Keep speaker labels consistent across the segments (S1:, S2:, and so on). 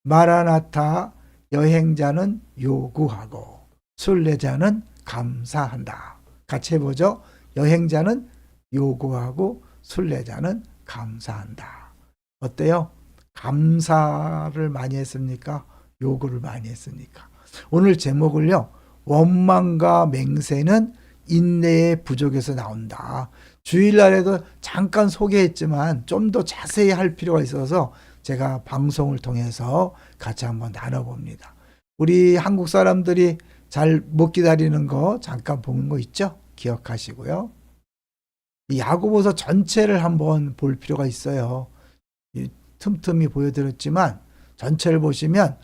S1: 마라나타 여행자는 요구하고 순례자는 감사한다. 같이 해보죠. 여행자는 요구하고 순례자는 감사한다. 어때요? 감사를 많이 했습니까? 요구를 많이 했습니까? 오늘 제목을요. 원망과 맹세는 인내의 부족에서 나온다. 주일날에도 잠깐 소개했지만 좀 더 자세히 할 필요가 있어서 제가 방송을 통해서 같이 한번 나눠봅니다. 우리 한국 사람들이 잘 못 기다리는 거 잠깐 보는 거 있죠? 기억하시고요. 이 야고보서 전체를 한번 볼 필요가 있어요. 틈틈이 보여드렸지만 전체를 보시면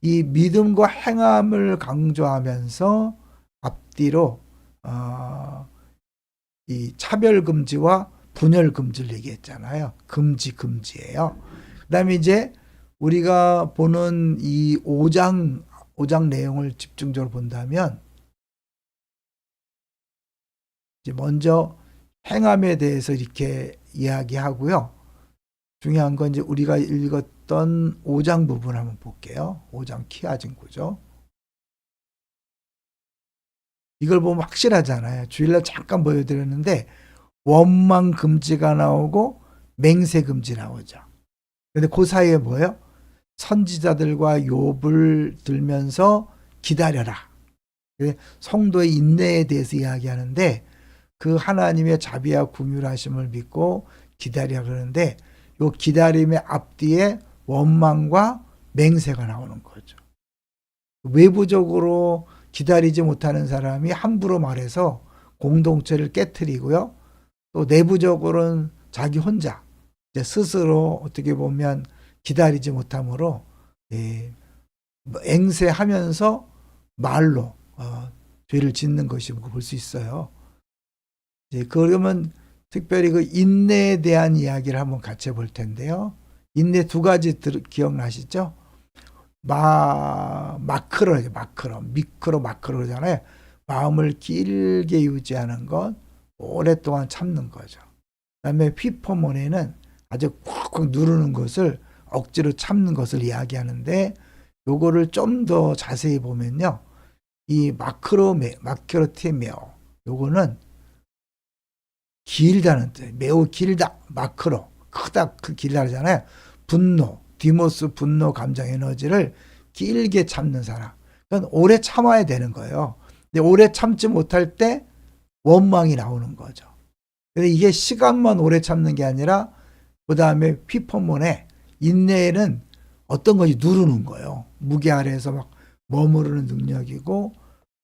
S1: 이 믿음과 행함을 강조하면서 앞뒤로 이 차별금지와 분열금지를 얘기했잖아요. 금지예요. 그 다음에 이제 우리가 보는 이 5장 내용을 집중적으로 본다면 이제 먼저 행함에 대해서 이렇게 이야기하고요. 중요한 건 이제 우리가 읽었던 5장 부분 한번 볼게요. 5장 키아진 구조. 이걸 보면 확실하잖아요. 주일날 잠깐 보여드렸는데 원망 금지가 나오고 맹세 금지 나오죠. 근데 그 사이에 뭐예요? 선지자들과 욥을 들면서 기다려라. 성도의 인내에 대해서 이야기하는데 그 하나님의 자비와 긍휼하심을 믿고 기다려 그러는데 요 기다림의 앞뒤에 원망과 맹세가 나오는 거죠. 외부적으로 기다리지 못하는 사람이 함부로 말해서 공동체를 깨트리고요. 또 내부적으로는 자기 혼자 이제 스스로 어떻게 보면 기다리지 못함으로 앵세하면서 말로 죄를 짓는 것이 볼 수 있어요. 그러면 특별히 그 인내에 대한 이야기를 한번 같이 볼 텐데요. 인내 두 가지 기억나시죠? 미크로 그러잖아요. 마음을 길게 유지하는 것, 오랫동안 참는 거죠. 그다음에 휘퍼모네는 아주 꽉꽉 누르는 것을 억지로 참는 것을 이야기하는데 요거를 좀 더 자세히 보면요. 이 마크로티메오 요거는 길다는 뜻, 매우 길다, 크다, 길다 그러잖아요. 디모스 분노 감정 에너지를 길게 참는 사람. 그건 오래 참아야 되는 거예요. 근데 오래 참지 못할 때 원망이 나오는 거죠. 근데 이게 시간만 오래 참는 게 아니라 그 다음에 휘퍼몬에 인내에는 어떤 것이 누르는 거예요. 무게 아래에서 막 머무르는 능력이고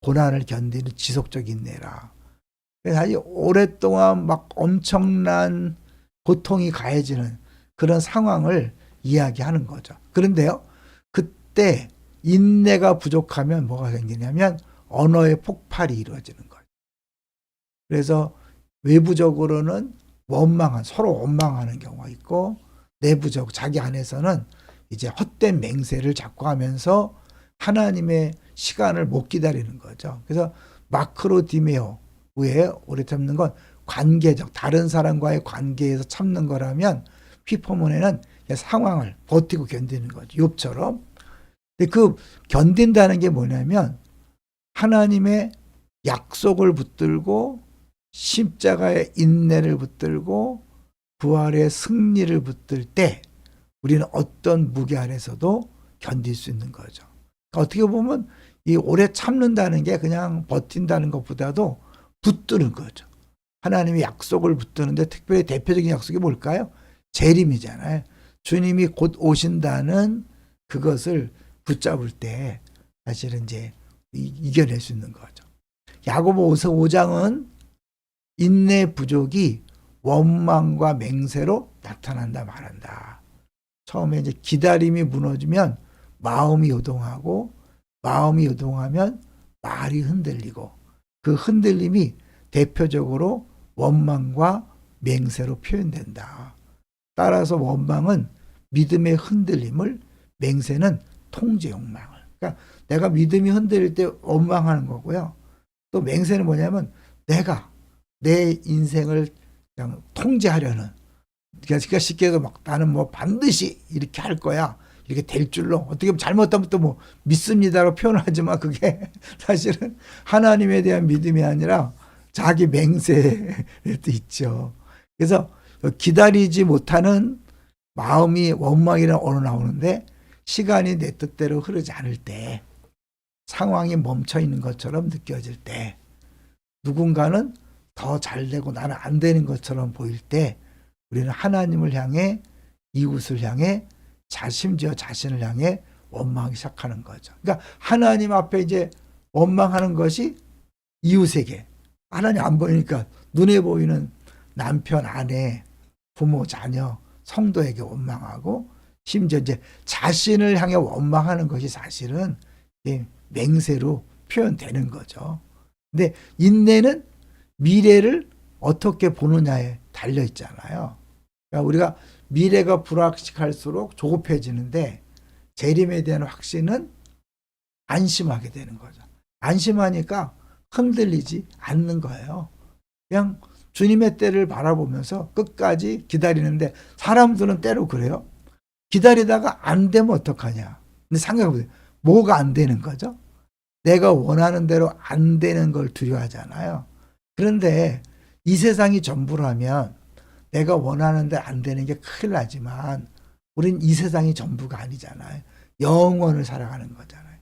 S1: 고난을 견디는 지속적 인내라. 그래서 아주 오랫동안 막 엄청난 고통이 가해지는 그런 상황을 이야기하는 거죠. 그런데요, 그때 인내가 부족하면 뭐가 생기냐면 언어의 폭발이 이루어지는 거예요. 그래서 외부적으로는 서로 원망하는 경우가 있고 내부적 자기 안에서는 이제 헛된 맹세를 자꾸 하면서 하나님의 시간을 못 기다리는 거죠. 그래서 마크로디메오 왜 오래 참는 건 관계적 다른 사람과의 관계에서 참는 거라면 휘퍼몬에는 상황을 버티고 견디는 거죠. 욥처럼. 근데 그 견딘다는 게 뭐냐면 하나님의 약속을 붙들고 십자가의 인내를 붙들고 부활의 승리를 붙들 때 우리는 어떤 무게 안에서도 견딜 수 있는 거죠. 그러니까 어떻게 보면 이 오래 참는다는 게 그냥 버틴다는 것보다도 붙드는 거죠. 하나님의 약속을 붙드는데 특별히 대표적인 약속이 뭘까요? 재림이잖아요. 주님이 곧 오신다는 그것을 붙잡을 때 사실은 이제 이겨낼 수 있는 거죠. 야고보서 5장은 인내 부족이 원망과 맹세로 나타난다 말한다. 처음에 이제 기다림이 무너지면 마음이 요동하고 마음이 요동하면 말이 흔들리고 그 흔들림이 대표적으로 원망과 맹세로 표현된다. 따라서 원망은 믿음의 흔들림을, 맹세는 통제 욕망을. 그러니까 내가 믿음이 흔들릴 때 원망하는 거고요. 또 맹세는 뭐냐면 내가 내 인생을 그냥 통제하려는, 그러니까 쉽게 해서 막 나는 뭐 반드시 이렇게 할 거야. 이렇게 될 줄로 어떻게 보면 잘못하면 또 뭐 믿습니다라고 표현하지만 그게 사실은 하나님에 대한 믿음이 아니라 자기 맹세를 또 있죠. 그래서 기다리지 못하는 마음이 원망이나 언어 나오는데 시간이 내 뜻대로 흐르지 않을 때 상황이 멈춰 있는 것처럼 느껴질 때 누군가는 더 잘 되고 나는 안 되는 것처럼 보일 때 우리는 하나님을 향해 이웃을 향해 심지어 자신을 향해 원망하기 시작하는 거죠. 그러니까 하나님 앞에 이제 원망하는 것이 이웃에게 하나님 안 보이니까 눈에 보이는 남편, 아내, 부모, 자녀, 성도에게 원망하고 심지어 이제 자신을 향해 원망하는 것이 사실은 맹세로 표현되는 거죠. 근데 인내는 미래를 어떻게 보느냐에 달려 있잖아요. 그러니까 우리가 미래가 불확실할수록 조급해지는데 재림에 대한 확신은 안심하게 되는 거죠. 안심하니까 흔들리지 않는 거예요. 그냥 주님의 때를 바라보면서 끝까지 기다리는데 사람들은 때로 그래요. 기다리다가 안 되면 어떡하냐. 근데 생각해보세요. 뭐가 안 되는 거죠? 내가 원하는 대로 안 되는 걸 두려워하잖아요. 그런데 이 세상이 전부라면 내가 원하는 대로 안 되는 게 큰일 나지만 우린 이 세상이 전부가 아니잖아요. 영원을 살아가는 거잖아요.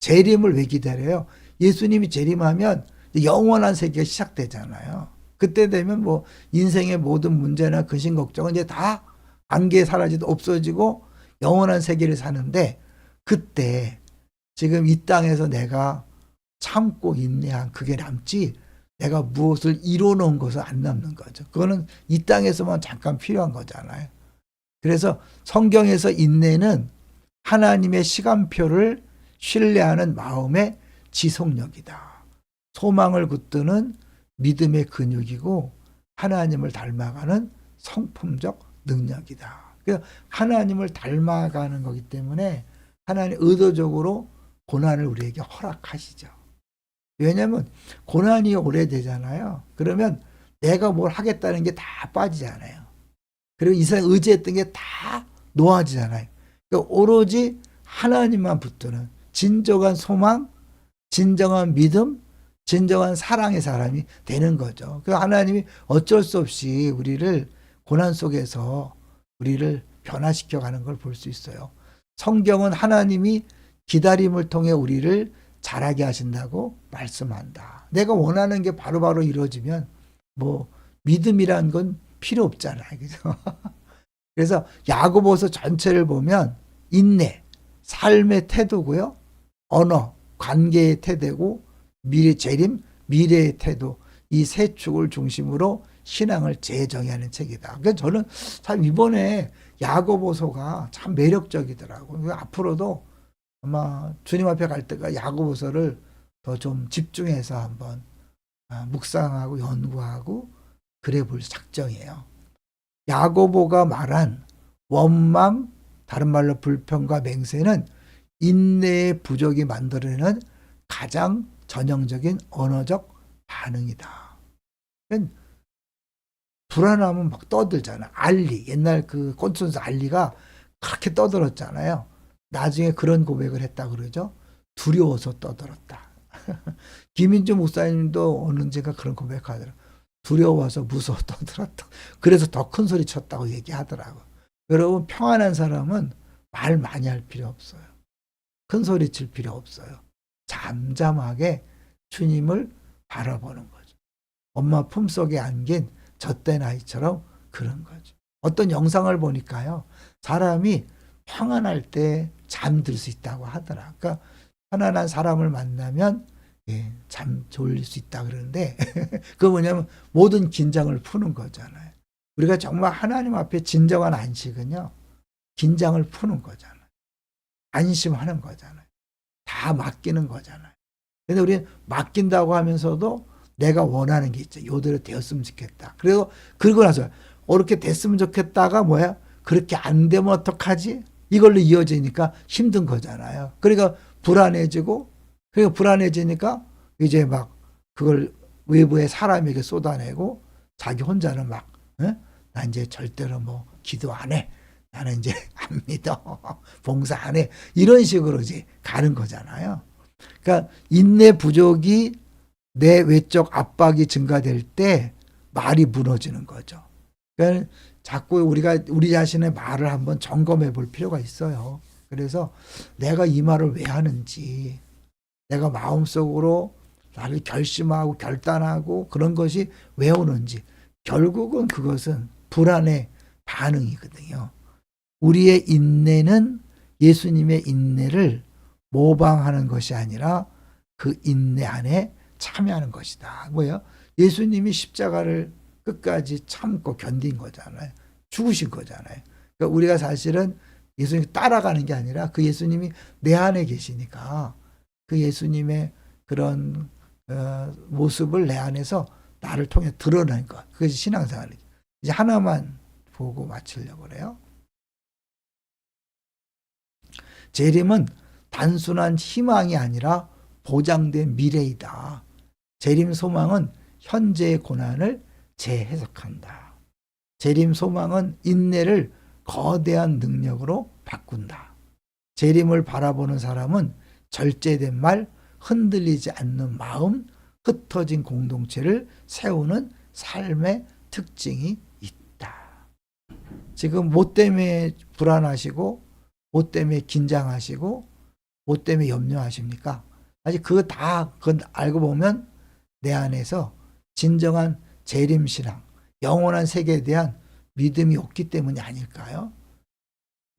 S1: 재림을 왜 기다려요? 예수님이 재림하면 영원한 세계가 시작되잖아요. 그때 되면 뭐 인생의 모든 문제나 근심 걱정은 이제 다 안개에 사라지도 없어지고 영원한 세계를 사는데 그때 지금 이 땅에서 내가 참고 인내한 그게 남지 내가 무엇을 이뤄놓은 것은 안 남는 거죠. 그거는 이 땅에서만 잠깐 필요한 거잖아요. 그래서 성경에서 인내는 하나님의 시간표를 신뢰하는 마음의 지속력이다. 소망을 붙드는 믿음의 근육이고 하나님을 닮아가는 성품적 능력이다. 그래서 하나님을 닮아가는 거기 때문에 하나님 의도적으로 고난을 우리에게 허락하시죠. 왜냐하면 고난이 오래되잖아요. 그러면 내가 뭘 하겠다는 게 다 빠지잖아요. 그리고 이 세상 의지했던 게 다 놓아지잖아요. 그러니까 오로지 하나님만 붙드는 진정한 소망, 진정한 믿음, 진정한 사랑의 사람이 되는 거죠. 그래서 하나님이 어쩔 수 없이 우리를 고난 속에서 우리를 변화시켜 가는 걸 볼 수 있어요. 성경은 하나님이 기다림을 통해 우리를 자라게 하신다고 말씀한다. 내가 원하는 게 바로바로 이루어지면 뭐 믿음이란 건 필요 없잖아요. 그죠? 그래서 야고보서 전체를 보면 인내, 삶의 태도고요. 언어, 관계의 태도고 미래 재림, 미래의 태도 이 세 축을 중심으로 신앙을 재정의하는 책이다. 그래서 저는 참 이번에 야고보서가 참 매력적이더라고요. 앞으로도 아마 주님 앞에 갈 때가 야고보서를 더 좀 집중해서 한번 묵상하고 연구하고 그래 볼 작정이에요. 야고보가 말한 원망, 다른 말로 불평과 맹세는 인내의 부족이 만들어내는 가장 전형적인 언어적 반응이다. 불안하면 막 떠들잖아. 알리, 옛날 그 꼰순수 알리가 그렇게 떠들었잖아요. 나중에 그런 고백을 했다 그러죠. 두려워서 떠들었다. 김인주 목사님도 어느 언젠가 그런 고백하더라고요. 두려워서 무서워 떠들었다. 그래서 더 큰 소리 쳤다고 얘기하더라고. 여러분 평안한 사람은 말 많이 할 필요 없어요. 큰 소리 칠 필요 없어요. 잠잠하게 주님을 바라보는 거죠. 엄마 품속에 안긴 젖된 아이처럼 그런 거죠. 어떤 영상을 보니까요. 사람이 평안할 때 잠들 수 있다고 하더라. 그러니까 편안한 사람을 만나면 잠 졸릴 수 있다 그러는데 그거 뭐냐면 모든 긴장을 푸는 거잖아요. 우리가 정말 하나님 앞에 진정한 안식은요. 긴장을 푸는 거잖아요. 안심하는 거잖아요. 다 맡기는 거잖아요. 근데 우리는 맡긴다고 하면서도 내가 원하는 게 있죠. 요대로 되었으면 좋겠다. 그리고 나서 이렇게 됐으면 좋겠다가 뭐야? 그렇게 안 되면 어떡하지? 이걸로 이어지니까 힘든 거잖아요. 그러니까 불안해지니까 이제 막 그걸 외부의 사람에게 쏟아내고 자기 혼자는 막 나 이제 절대로 뭐 기도 안 해. 나는 이제 안 믿어. 봉사 안 해. 이런 식으로 이제 가는 거잖아요. 그러니까 인내 부족이 내 외적 압박이 증가될 때 말이 무너지는 거죠. 그러니까 자꾸 우리가 우리 자신의 말을 한번 점검해 볼 필요가 있어요. 그래서 내가 이 말을 왜 하는지, 내가 마음속으로 나를 결심하고 결단하고 그런 것이 왜 오는지, 결국은 그것은 불안의 반응이거든요. 우리의 인내는 예수님의 인내를 모방하는 것이 아니라 그 인내 안에 참여하는 것이다. 뭐예요? 예수님이 십자가를 끝까지 참고 견딘 거잖아요. 죽으신 거잖아요. 그러니까 우리가 사실은 예수님 따라가는 게 아니라 그 예수님이 내 안에 계시니까 그 예수님의 그런 모습을 내 안에서 나를 통해 드러낸 것. 그것이 신앙생활이죠. 이제 하나만 보고 마치려고 그래요. 재림은 단순한 희망이 아니라 보장된 미래이다. 재림 소망은 현재의 고난을 재해석한다. 재림 소망은 인내를 거대한 능력으로 바꾼다. 재림을 바라보는 사람은 절제된 말, 흔들리지 않는 마음, 흩어진 공동체를 세우는 삶의 특징이 있다. 지금 뭐 때문에 불안하시고, 뭐 때문에 긴장하시고, 뭐 때문에 염려하십니까? 아직 그거 다 알고 보면 내 안에서 진정한 재림신앙, 영원한 세계에 대한 믿음이 없기 때문이 아닐까요?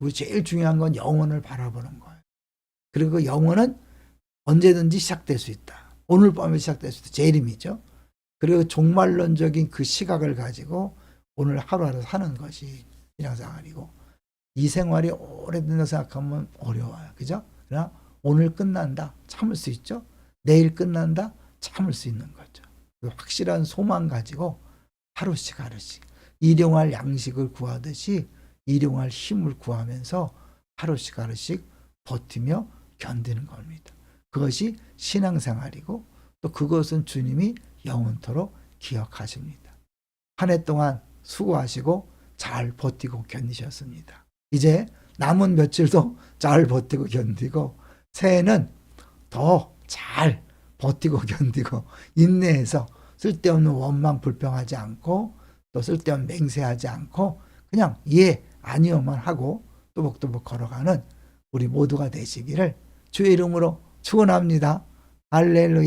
S1: 우리 제일 중요한 건 영혼을 바라보는 거예요. 그리고 그 영혼은 언제든지 시작될 수 있다. 오늘 밤에 시작될 수 있다. 재림이죠. 그리고 종말론적인 그 시각을 가지고 오늘 하루하루 사는 것이 신앙생활이고, 이 생활이 오래된다고 생각하면 어려워요. 그죠? 그러나 오늘 끝난다. 참을 수 있죠? 내일 끝난다. 참을 수 있는 거죠. 확실한 소망 가지고 하루씩 하루씩 일용할 양식을 구하듯이 일용할 힘을 구하면서 하루씩 하루씩 버티며 견디는 겁니다. 그것이 신앙생활이고 또 그것은 주님이 영원토록 기억하십니다. 한 해 동안 수고하시고 잘 버티고 견디셨습니다. 이제 남은 며칠도 잘 버티고 견디고 새해는 더 잘 버티고 견디고 인내해서 쓸데없는 원망 불평하지 않고 또 쓸데없는 맹세하지 않고 그냥 예 아니요만 하고 또박또박 걸어가는 우리 모두가 되시기를 주의 이름으로 축원합니다. 할렐루야.